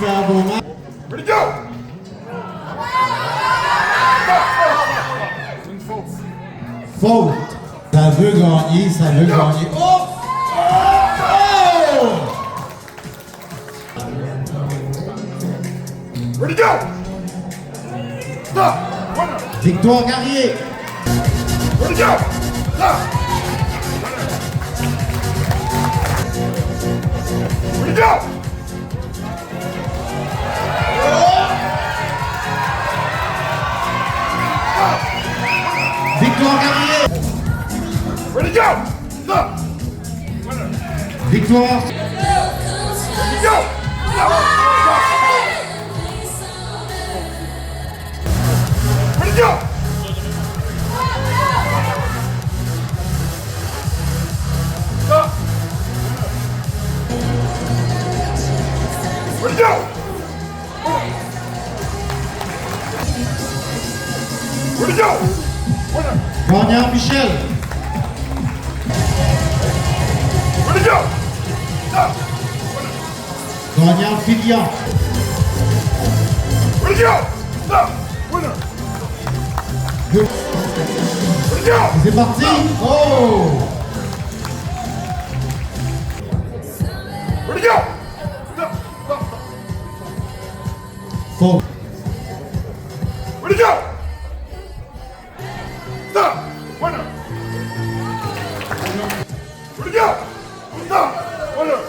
super beau match. Ready, go! Faute. Ça veut gagner, ça veut gagner. Oh! Oh! Ready, go! Stop! Victoire Carrier. Ready, go! Stop! Ready, go! Victoire Carrier. Ready, go! Stop! Victoire. Ready, go! Stop! Ready, go! Stop! Ready, go! Ready, go! Gagnant Michel. Ready, go! Stop! Gagnant Filion. Ready, go! Stop! Winner! Deux. Ready, go! C'est parti. Oh! Ready, go! Stop! Stop! Faute. Ready, go! Stop! Winner! Ready, go! Stop! Winner!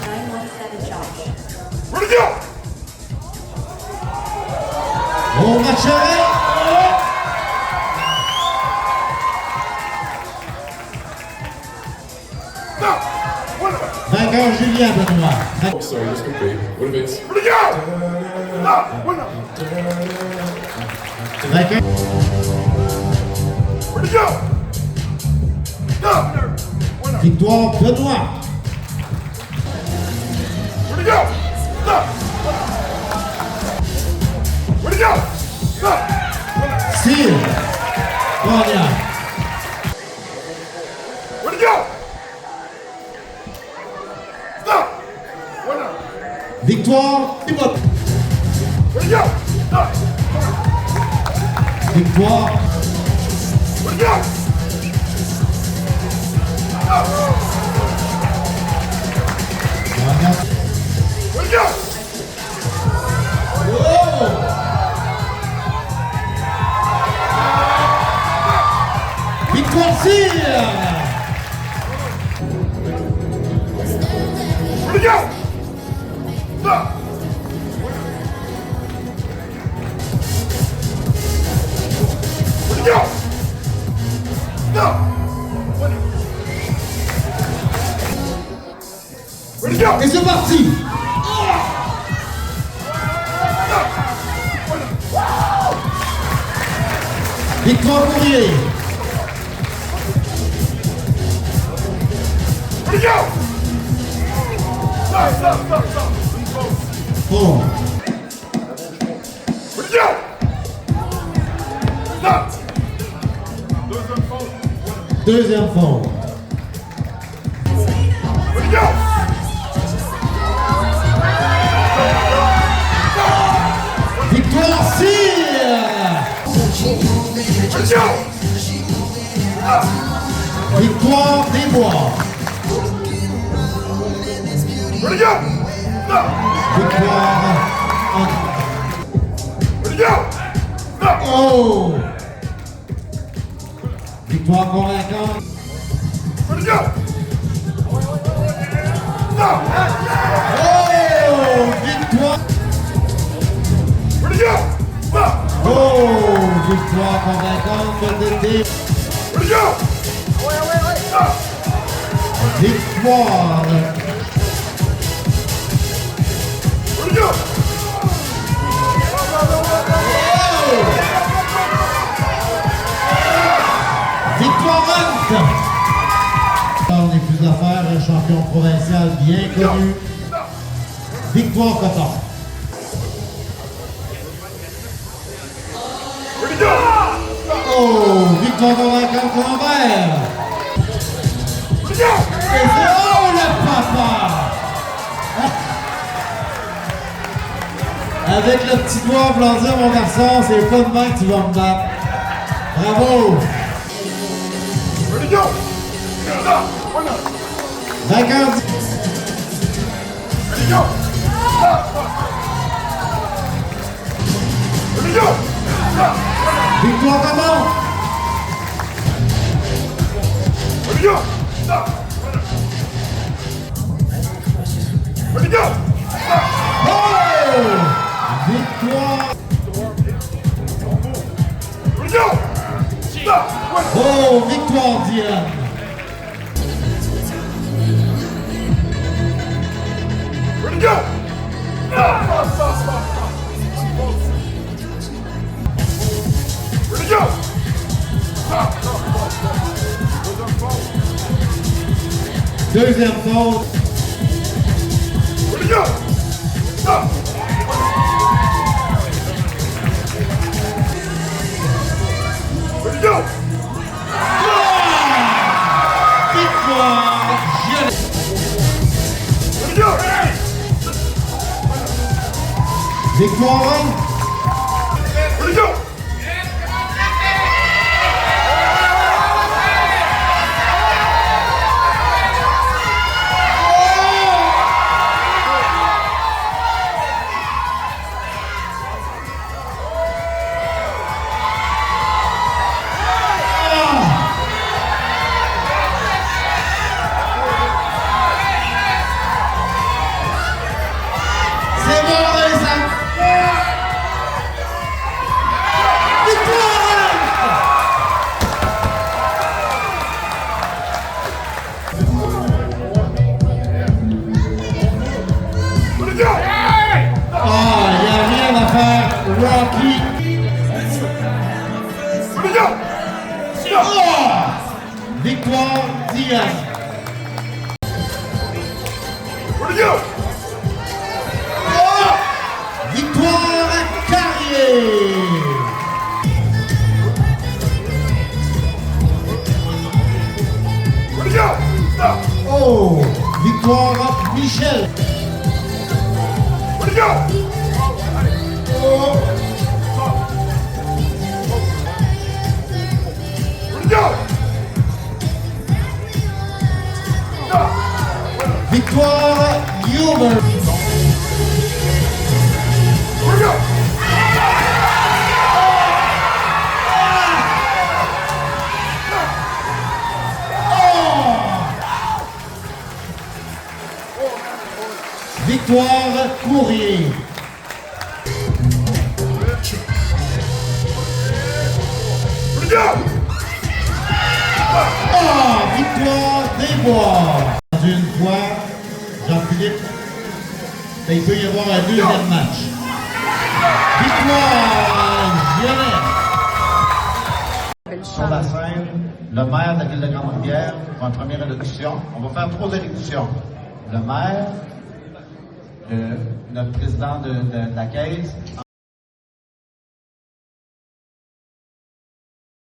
917 charge. Ready, go! Oh, match arrêt. Stop! Winner! Vainqueur Julien Benoît. Sorry, just complete. Revivez. Ready, go! Stop! Winner! Vainqueur. Ready, go! Stop! Winner! Victoire Benoît. Ready, go! Stop! Ready, go! Stop! Winner! Steve Beaudin. Ready, go! Stop! Winner! Victoire Thibaut. Ready, go! Stop! Victoire. Ready, go! Stop! Gagnant. Ready, go! Oh! Victoire Cyr. Ready, go! Stop! Ready, go! Stop! Ready, go! Et c'est parti. Victoire Courrier. Ready, go! Stop, stop, stop, stop! Oh. Ready, go! Stop! Deuxième faute. Ready, go! Victoire Cyr. Ready, go! Stop! Victoire Desbois. Ready, go! Stop! Victoire. Ready, go! Stop! Oh. Victoire convaincante. Ready, go! Stop! Oh. Victoire. Ready, go! Stop! Oh. Victoire convaincante de T. Ready, go! Stop! Victoire. Ready, go! Victoire Hunt. On n'est plus à faire, un champion provincial bien connu. Victoire Coton. Ready, go! Oh, victoire convaincante Lambert. Ready, go! Et c'est oh le papa. Avec le petit doigt, voulant dire, mon garçon, c'est pas demain que tu vas me battre. Bravo! Ready, go! Stop! Vainqueur. Ready, go! Stop! Ready, go! Stop! Victoire comment? Ready, go! Stop! Ready, go! Stop! Oh! Victoire! Ready, go! Stop! Oh! Victoire Diane! Ready, go! Stop! Ready, go! Stop! Deuxième faute. Ready, go! Stop! Ready, go! Victoire! Ready, go! Victoire! Ready, go! C'est bon, ça! Victoire! Ready, go! Ah, il n'y a rien à faire, Rocky! Ready, go! Stop! Oh! Victoire Diane! Ready, go! Oh! Victoire Carrier! Ready, go! Stop! Oh! Victoire Michel! Ready, go! Oh! Ready, go! Stop! Victoire Huber! Ready, go! Victoire Courrier! Ready, go! Ah! Victoire Desbois! Une fois, Jean-Philippe, ben, il peut y avoir un deuxième match. Victoire Jeunesse! Sur la scène, le maire de la ville de Grande-Rivière pour une première élocution. On va faire 3 élocutions. Le maire, notre président de la caisse,